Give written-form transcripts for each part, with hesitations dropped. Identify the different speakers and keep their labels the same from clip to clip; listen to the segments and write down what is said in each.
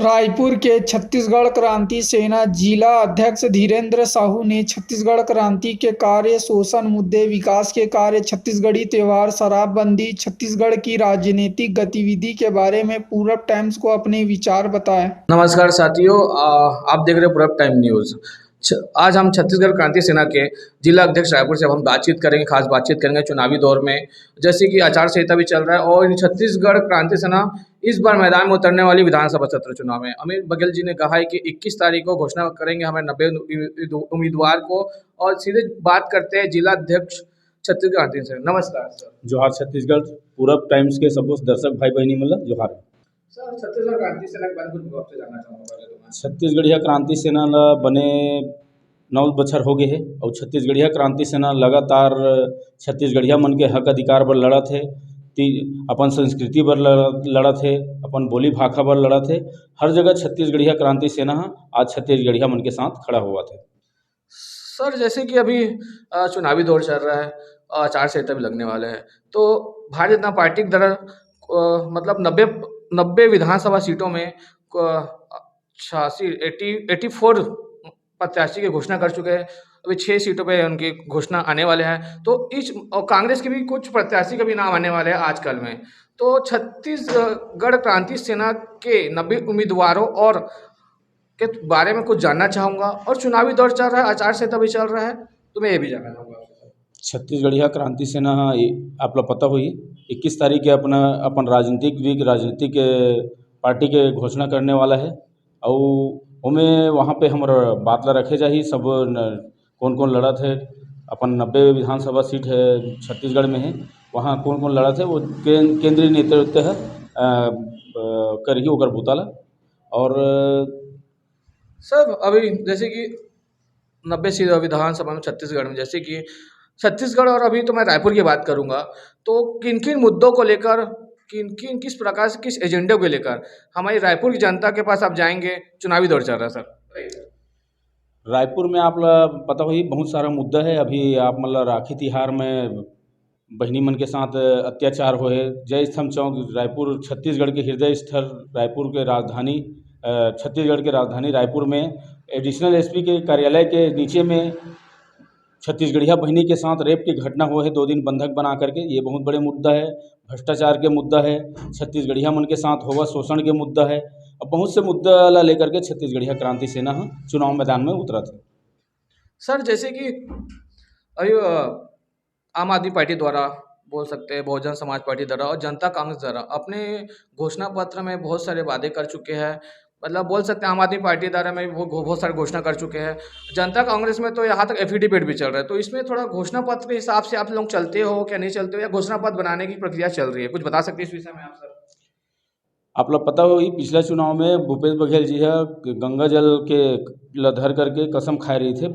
Speaker 1: रायपुर के छत्तीसगढ़ क्रांति सेना जिला अध्यक्ष धीरेन्द्र साहू ने छत्तीसगढ़ क्रांति के कार्य, शोषण मुद्दे, विकास के कार्य, छत्तीसगढ़ी त्योहार, शराबबंदी, छत्तीसगढ़ की राजनीतिक गतिविधि के बारे में पूरब टाइम्स को अपने विचार बताए।
Speaker 2: नमस्कार साथियों, आप देख रहे हो पूरब टाइम न्यूज़। आज हम छत्तीसगढ़ क्रांति सेना के जिला अध्यक्ष रायपुर से हम बातचीत करेंगे, खास बातचीत करेंगे चुनावी दौर में, जैसे कि आचार संहिता भी चल रहा है और छत्तीसगढ़ क्रांति सेना इस बार मैदान में उतरने वाली विधानसभा सत्र चुनाव में अमित बघेल जी ने कहा है कि 21 तारीख को घोषणा करेंगे हमें 90 उम्मीदवार को। और सीधे बात करते हैं जिला अध्यक्ष छत्तीसगढ़ क्रांति सेना। नमस्कार सर।
Speaker 3: जोहार छत्तीसगढ़ पूरब टाइम्स के सब दर्शक भाई बहनी मतलब जोहार।
Speaker 2: सर, छत्तीसगढ़ क्रांति सेना के बारे में कुछ आपसे जानना चाहूँगा। पहले तो मैं
Speaker 3: छत्तीसगढ़िया क्रांति सेना ला बने 9 बछर हो गए है और छत्तीसगढ़िया क्रांति सेना लगातार छत्तीसगढ़िया मन के हक अधिकार बर लड़त है, अपन संस्कृति बर लड़त है, अपन बोली भाषा बर लड़त है। हर जगह छत्तीसगढ़िया क्रांति सेना आज छत्तीसगढ़िया मन के साथ खड़ा हुआ था।
Speaker 2: सर, जैसे कि अभी चुनावी दौर चल रहा है, आचार संहिता भी लगने वाले हैं, तो भारतीय जनता पार्टी के द्वारा मतलब 90 विधानसभा सीटों में 84 प्रत्याशी की घोषणा कर चुके हैं। अभी 6 सीटों पे उनकी घोषणा आने वाले हैं, तो और कांग्रेस के भी कुछ प्रत्याशी का भी नाम आने वाले हैं आजकल में। तो छत्तीसगढ़ क्रांति सेना के 90 उम्मीदवारों और के बारे में कुछ जानना चाहूँगा। और चुनावी दौर चल रहा है, आचार संहिता भी चल रहा है, तो मैं ये भी जानना चाहूँगा।
Speaker 3: छत्तीसगढ़िया क्रांति सेना आप लोग पता हुई 21 तारीख के अपन राजनीतिक पार्टी के घोषणा करने वाला है और उमें वहाँ पे हमारा बात ला रखे जाही सब कौन कौन लड़ा थे। अपन 90 विधानसभा सीट है छत्तीसगढ़ में है, वहाँ कौन कौन लड़ा थे वो केंद्रीय नेतृत्व है करही ओकर भूताला। और
Speaker 2: सर, अभी जैसे कि 90 सीट विधानसभा में छत्तीसगढ़ में, जैसे कि छत्तीसगढ़ और अभी तो मैं रायपुर की बात करूंगा, तो किन किन मुद्दों को लेकर, किस प्रकार से, किस एजेंडे को लेकर हमारी रायपुर की जनता के पास आप जाएंगे? चुनावी दौर चल रहा है सर।
Speaker 3: रायपुर में आप पता हुई बहुत सारा मुद्दा है। अभी आप मतलब राखी तिहार में बहनी मन के साथ अत्याचार हुए, जय स्तंभ चौक रायपुर छत्तीसगढ़ के हृदय स्थल रायपुर के राजधानी छत्तीसगढ़ के राजधानी रायपुर में एडिशनल एसपी के कार्यालय के नीचे में छत्तीसगढ़िया बहनी के साथ रेप की घटना हुआ है 2 दिन बंधक बना करके। ये बहुत बड़े मुद्दा है। भ्रष्टाचार के मुद्दा है, छत्तीसगढ़िया मन के साथ हुआ शोषण के मुद्दा है। अब बहुत से मुद्दा ला लेकर के छत्तीसगढ़िया क्रांति सेना चुनाव मैदान में उतरा था।
Speaker 2: सर, जैसे कि अभी आम आदमी पार्टी द्वारा, बोल सकते हैं बहुजन समाज पार्टी द्वारा और जनता कांग्रेस द्वारा अपने घोषणा पत्र में बहुत सारे वादे कर चुके हैं। मतलब बोल सकते हैं आम आदमी पार्टी द्वारा में वो बहुत सारे घोषणा कर चुके हैं। जनता कांग्रेस में तो यहाँ तक एफिडेविट भी चल रहा है, तो इसमें थोड़ा घोषणा पत्र के हिसाब से आप लोग चलते हो क्या नहीं चलते हो, या घोषणा पत्र बनाने की प्रक्रिया चल रही है? कुछ बता सकते हैं इस विषय में आप सर?
Speaker 3: आप लोग पता होगी पिछला चुनाव में भूपेश बघेल जी है गंगा जल के लधर करके कसम खाए रही थे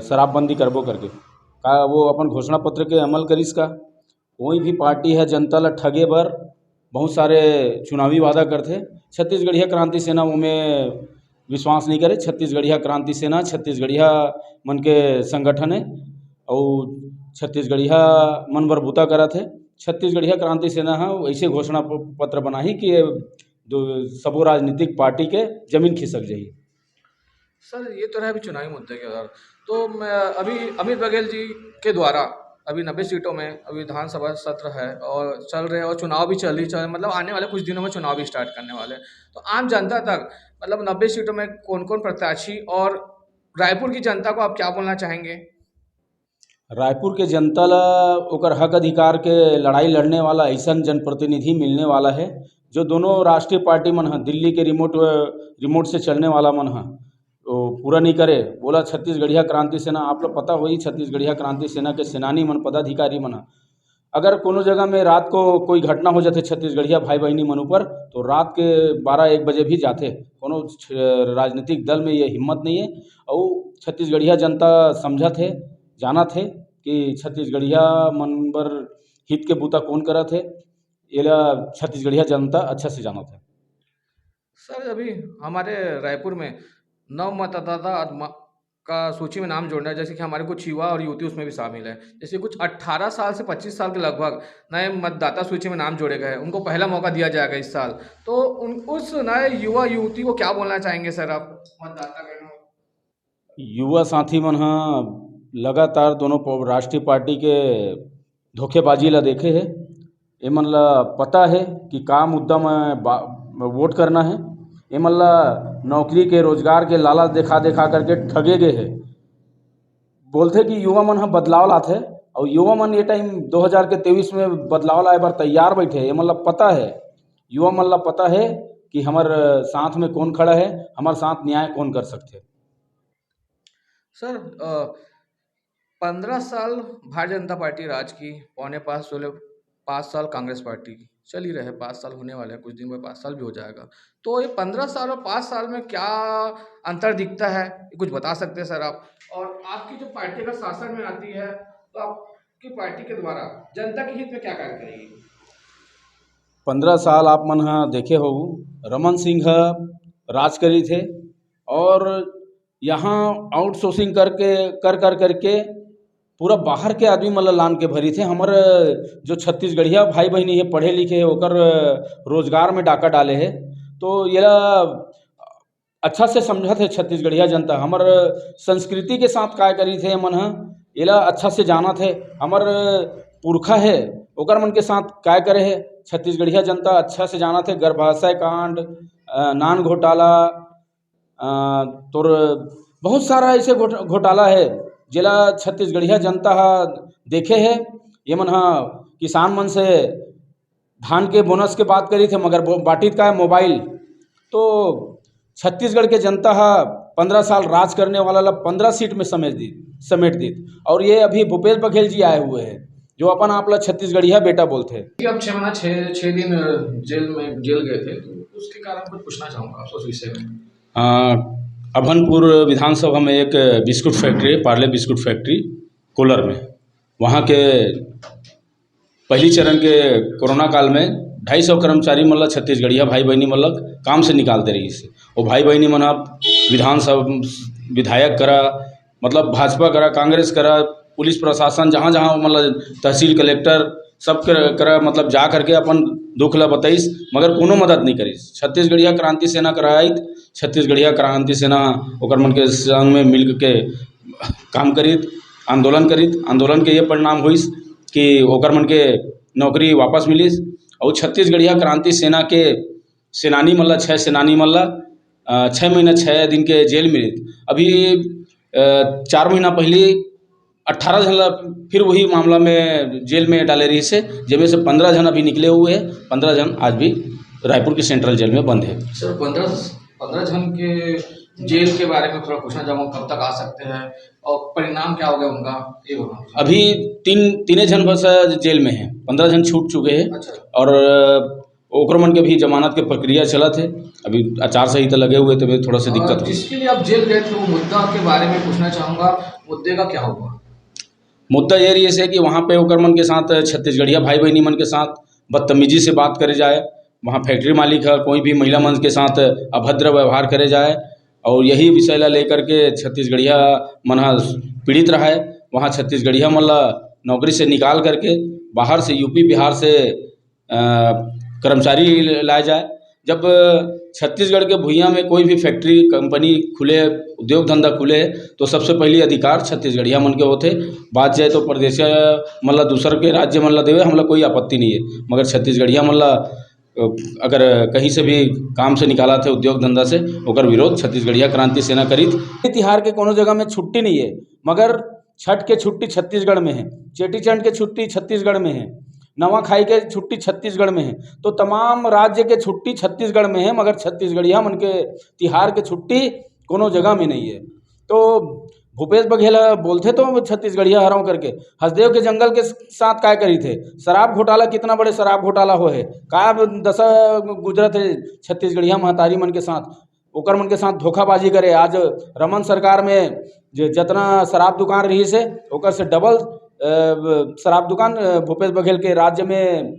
Speaker 3: शराबबंदी करबो करके का वो अपन घोषणा पत्र के अमल करिस का। कोई भी पार्टी है जनता ला ठगे बर बहुत सारे चुनावी वादा करते। छत्तीसगढ़िया क्रांति सेना उनमें विश्वास नहीं करे। छत्तीसगढ़िया क्रांति सेना छत्तीसगढ़िया मन के संगठन है और छत्तीसगढ़िया मन बर बूता करत है। छत्तीसगढ़िया क्रांति सेना ऐसे घोषणा पत्र बनाही कि सबो राजनीतिक पार्टी के जमीन खिसक जाही।
Speaker 2: सर, ये तो रहा अभी चुनावी मुद्दे के द्वारा, तो मैं अभी अमित बघेल जी के द्वारा अभी 90 सीटों में अभी विधानसभा सत्र है और चल रहे हैं और चुनाव भी चल मतलब आने वाले कुछ दिनों में चुनाव भी स्टार्ट करने वाले हैं। तो आम जनता तक मतलब 90 सीटों में कौन कौन प्रत्याशी और रायपुर की जनता को आप क्या बोलना चाहेंगे?
Speaker 3: रायपुर के जनता ला ओकर हक अधिकार के लड़ाई लड़ने वाला ऐसा जनप्रतिनिधि मिलने वाला है जो दोनों राष्ट्रीय पार्टी मन है दिल्ली के रिमोट से चलने वाला मन है तो पूरा नहीं करे। बोला छत्तीसगढ़िया क्रांति सेना, आप लोग पता हुई छत्तीसगढ़िया क्रांति सेना के सेनानी मन पदाधिकारी मन है। अगर कोनो जगह में रात को कोई घटना हो जाते छत्तीसगढ़िया भाई बहनी मन ऊपर, तो रात के 12-1 बजे भी जाते। कोनो राजनीतिक दल में ये हिम्मत नहीं है और छत्तीसगढ़िया जनता समझा थे, जाना थे कि छत्तीसगढ़िया मन बर हित के बूता कौन करा थे, ये छत्तीसगढ़िया जनता अच्छा से जाना था।
Speaker 2: सर, अभी हमारे रायपुर में नव मतदाता का सूची में नाम जोड़ना है, जैसे कि हमारे कुछ युवा और युवती उसमें भी शामिल है। जैसे कुछ 18 साल से 25 साल के लगभग नए मतदाता सूची में नाम जोड़े गए हैं, उनको पहला मौका दिया जाएगा इस साल। तो उस नए युवा युवती को क्या बोलना चाहेंगे सर आप मतदाता के?
Speaker 3: युवा साथी मन ह लगातार दोनों राष्ट्रीय पार्टी के धोखेबाजी ला देखे है। एमन ला पता है कि का मुद्दा में वोट करना है। एमन ला नौकरी के रोजगार के लालच देखा देखा करके ठगे गए है। बोलते कि युवा मन ह बदलाव लाथे और युवा मन ये टाइम 2023 में बदलाव लाए बर तैयार बैठे। एमन ला पता है, युवा मन ला पता है कि हमार साथ में कौन खड़ा है, हमार साथ न्याय कौन कर सकते।
Speaker 2: सर 15 साल भारतीय जनता पार्टी राज की, पौने 5 साल कांग्रेस पार्टी की, चल ही रहे, 5 साल होने वाले हैं, कुछ दिन में 5 साल भी हो जाएगा। तो ये 15 साल और 5 साल में क्या अंतर दिखता है, ये कुछ बता सकते हैं सर आप? और आपकी जो पार्टी का शासन में आती है तो आपकी पार्टी के द्वारा जनता के हित में क्या कार्य करेगी?
Speaker 3: 15 साल आप मन ह देखे हो, रमन सिंह राज करी थे और यहाँ आउटसोर्सिंग करके पूरा बाहर के आदमी मतलब लान के भरी थे। हमारे जो छत्तीसगढ़िया भाई बहनी है पढ़े लिखे है ओकर रोजगार में डाका डाले है। तो ये अच्छा से समझा थे छत्तीसगढ़िया जनता हमर संस्कृति के साथ काय करी थे। मन ह एला अच्छा से जाना थे, हमर पुरखा है ओकर मन के साथ काय करे है। छत्तीसगढ़िया जनता अच्छा से जाना थे। गर्भाशय कांड, नान घोटाला, तोर बहुत सारा ऐसे घोटाला है जिला छत्तीसगढ़िया जनता देखे है। ये मन किसान मन से धान के बोनस के बात करी थे मगर बाटित का है मोबाइल। तो छत्तीसगढ़ के जनता 15 साल राज करने वाला ला 15 सीट में समेट दी। और ये अभी भूपेश बघेल जी आए हुए हैं जो अपन आप ला छत्तीसगढ़िया बेटा बोलते हैं।
Speaker 2: अब 6 महीना 6 दिन जेल गए थे, तो उसके कारण कुछ पूछना चाहूँगा आपसे उस विषय में।
Speaker 3: अभनपुर विधानसभा में एक बिस्कुट फैक्ट्री है, पार्ले बिस्कुट फैक्ट्री कोलर में। वहाँ के पहली चरण के कोरोना काल में 250 कर्मचारी मतलब छत्तीसगढ़िया भाई बहनी मतलब काम से निकालते रही से। वो भाई बहनी मन विधानसभा विधायक करा, मतलब भाजपा करा, कांग्रेस करा, पुलिस प्रशासन जहाँ जहाँ मतलब तहसील कलेक्टर सब करा मतलब जा करके अपन दुख ला बताइस मगर कोनो मदद नहीं करीस। छत्तीसगढ़िया क्रांति सेना कराई, छत्तीसगढ़िया क्रांति सेना ओकर मन के संग में मिल के काम करीत, आंदोलन करीत। आंदोलन के ये परिणाम हुईस कि ओकर मन के नौकरी वापस मिलिस। और छत्तीसगढ़िया क्रांति सेना के सेनानी मल्ला 6 सेनानी मल्ला 6 महीना 6 दिन के जेल में। अभी 4 महीना पहले 18 जन फिर वही मामला में जेल में डाले रही से, जिनमें से 15 जन अभी निकले हुए हैं। 15 जन आज भी रायपुर की सेंट्रल जेल में बंद है।
Speaker 2: सर 15 जन के जेल के बारे में थोड़ा पूछना चाहूँगा, कब तक आ सकते हैं और परिणाम क्या हो गया उनका, ये बताओ।
Speaker 3: अभी तीन जन बस जेल में हैं, 15 जन छूट चुके हैं।
Speaker 2: अच्छा।
Speaker 3: और ओकर मन के भी जमानत के प्रक्रिया चला थे, अभी आचार संहिता लगे हुए तो थोड़ा सा दिक्कत हुई।
Speaker 2: जिसके लिए आप जेल गए थे वो मुद्दा के बारे में पूछना चाहूँगा, मुद्दे का क्या हुआ?
Speaker 3: मुद्दा ये रही है कि वहाँ पे ओकर मन के साथ छत्तीसगढ़िया भाई बहनी मन के साथ बदतमीजी से बात करे जाए, वहाँ फैक्ट्री मालिक है कोई भी महिला मन के साथ अभद्र व्यवहार करे जाए, और यही विषय ला लेकर के छत्तीसगढ़िया मन पीड़ित रहा है। वहाँ छत्तीसगढ़िया मन ला नौकरी से निकाल करके बाहर से यूपी बिहार से कर्मचारी लाए जाए। जब छत्तीसगढ़ के भुइयाँ में कोई भी फैक्ट्री कंपनी खुले, उद्योग धंधा खुले तो सबसे पहले अधिकार छत्तीसगढ़िया मन के होते। बात जाए तो प्रदेश मतलब दूसर के राज्य मन ला देवे हमला कोई आपत्ति नहीं है, मगर छत्तीसगढ़िया मन ला अगर कहीं से भी काम से निकाला थे उद्योग धंधा से ओकर विरोध छत्तीसगढ़िया क्रांति सेना करीत। तिहार के कोनो जगह में छुट्टी नहीं है, मगर छठ के छुट्टी छत्तीसगढ़ में है, चेटीचंड के छुट्टी छत्तीसगढ़ में है, नवाखाई के छुट्टी छत्तीसगढ़ में है। तो तमाम राज्य के छुट्टी छत्तीसगढ़ में है, मगर छत्तीसगढ़िया मन के तिहार के छुट्टी कोनो जगह में नहीं है। तो भूपेश बघेल बोलते तो छत्तीसगढ़िया हराऊं करके, हसदेव के जंगल के साथ काय करी थे। शराब घोटाला कितना बड़े शराब घोटाला हो है, का दशा गुजरत है छत्तीसगढ़िया महतारी मन के साथ, ओकर मन के साथ धोखाबाजी करे। आज रमन सरकार में जितना शराब दुकान रही से ओकर से डबल शराब दुकान भूपेश बघेल के राज्य में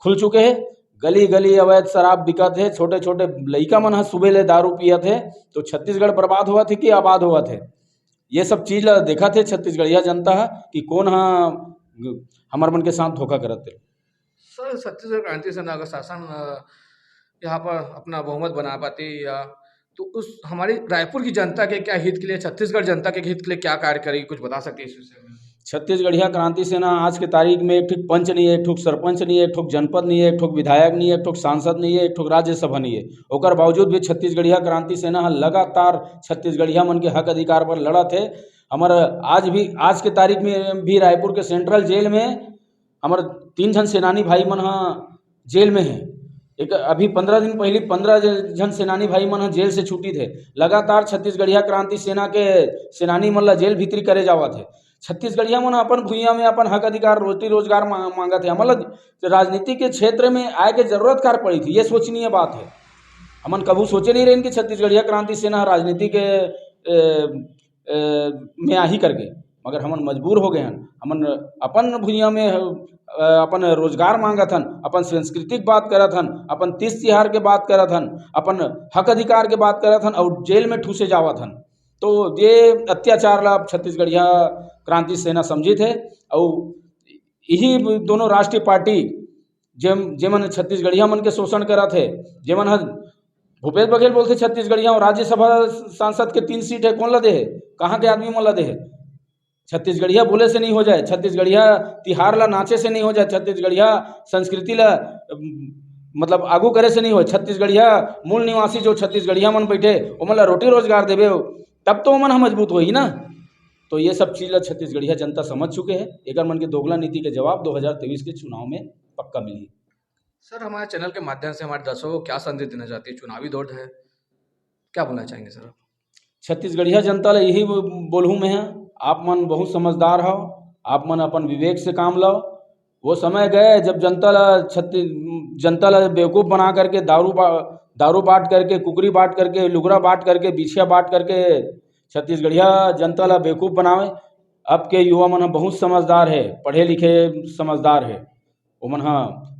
Speaker 3: खुल चुके हैं। गली गली अवैध शराब बिकत है, छोटे छोटे लइका मन सुबह ले दारू पियत है। तो छत्तीसगढ़ बर्बाद हुआ थे कि आबाद हुआ थे? ये सब चीज़ ला देखा थे छत्तीसगढ़िया जनता है कि कौन हाँ हमार मन के साथ धोखा करत थे।
Speaker 2: सर छत्तीसगढ़ क्रांति सेना अगर शासन यहाँ पर अपना बहुमत बना पाती या तो उस हमारी रायपुर की जनता के क्या हित के लिए, छत्तीसगढ़ जनता के हित के लिए क्या कार्य करेगी, कुछ बता सकती है इस विषय में?
Speaker 3: छत्तीसगढ़िया क्रांति सेना आज के तारीख में एक ठुक पंच नहीं है, एक ठुक सरपंच नहीं है, एक ठुक जनपद नहीं है, एक ठुक विधायक नहीं है, एक ठुक सांसद नहीं है, एक ठुक राज्यसभा नहीं है। ओकर बावजूद भी छत्तीसगढ़िया क्रांति सेना ह लगातार छत्तीसगढ़िया मन के हक अधिकार पर लड़ा थे। हमार आज के तारीख में भी रायपुर के सेंट्रल जेल में हमार 3 जन सेनानी भाई मन जेल में हैं। एक अभी 15 दिन पहले 15 जन सेनानी भाई मन जेल से छुट्टी थे। लगातार छत्तीसगढ़िया क्रांति सेना के सेनानी मन ला जेल भीतरी करे जावा थे। छत्तीसगढ़िया मन अपन भूइयाँ में अपन हक अधिकार रोटी रोजगार मांगा थे। मतलब राजनीति के क्षेत्र में आए के जरूरत कार पड़ी थी, ये सोचनीय बात है। हमन कभी सोचे नहीं रहे कि छत्तीसगढ़िया क्रांति सेना राजनीति के में आही करके, मगर हमन मजबूर हो गए हन। हमन अपन भूइयाँ में अपन रोजगार मांगत हन, अपन सांस्कृतिक बात करत हन, अपन तीज तिहार के बात करत हन, अपन हक अधिकार के बात करत हन और जेल में ठूसे जावत हन। तो ये अत्याचार ला छत्तीसगढ़िया क्रांति सेना समझी थे और यही दोनों राष्ट्रीय पार्टी जेमन छत्तीसगढ़िया मन के शोषण करा थे, जेमन भूपेश बघेल बोलते छत्तीसगढ़िया और राज्यसभा सांसद के 3 सीट है, कौन ला दे है, कहाँ के आदमी मन ला दे है। छत्तीसगढ़िया बोले से नहीं हो जाए, छत्तीसगढ़िया तिहार ला नाचे से नहीं हो जाए, छत्तीसगढ़िया संस्कृति ला मतलब आगू करे से नहीं हो। छत्तीसगढ़िया मूल निवासी जो छत्तीसगढ़िया मन बैठे ओमन ला रोटी रोजगार देवे तब तो ओमन मजबूत होई ना। तो ये सब चीज़ ला छत्तीसगढ़िया जनता समझ चुके हैं। एक मन के दोगला नीति के जवाब 2023 के चुनाव में पक्का मिली।
Speaker 2: सर हमारे चैनल के माध्यम से हमारे दर्शकों को क्या संदेश देना चाहते हैं? चुनावी दौर है, क्या बोलना चाहेंगे सर? छत्तीसगढ़िया
Speaker 3: जनता ला यही बोलूँ मैं, आप मन बहुत समझदार हो, आप मन अपन विवेक से काम लो। वो समय गए जब जनता ला बेवकूफ़ बना करके दारू बांट करके, कुकरी बांट करके, लुगरा बांट करके, बिछिया बांट करके छत्तीसगढ़िया जनता ला बेवकूफ़ बनावे। अब के युवा मन बहुत समझदार है, पढ़े लिखे समझदार है। वो मन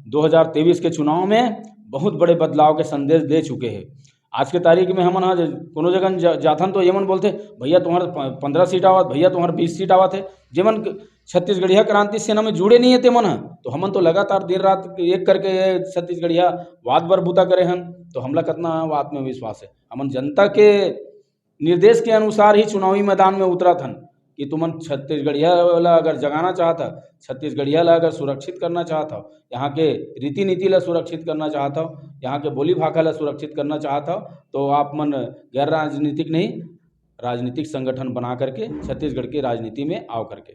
Speaker 3: 2023 के चुनाव में बहुत बड़े बदलाव के संदेश दे चुके हैं। आज के तारीख में हमन कोनो जगह जाथन तो ये मन बोलते भैया तुम्हारे 15 सीट आवत, भैया तुम्हारे 20 सीट आवत है। जेमन छत्तीसगढ़िया क्रांति सेना में जुड़े नहीं है ते मन तो हमन तो लगातार देर रात एक करके छत्तीसगढ़िया वाद बरबूता करे हन। तो हमला कितना आत्मविश्वास है, हमन जनता के निर्देश के अनुसार ही चुनावी मैदान में उतरा थन कि तुमन छत्तीसगढ़िया वाला अगर जगाना चाहता, छत्तीसगढ़िया ला अगर सुरक्षित करना चाहता, यहाँ के रीति नीति ला सुरक्षित करना चाहता, यहाँ के बोली भाषा ला सुरक्षित करना चाहता, तो आप मन गैर राजनीतिक नहीं राजनीतिक संगठन बना करके छत्तीसगढ़ की राजनीति में आओ करके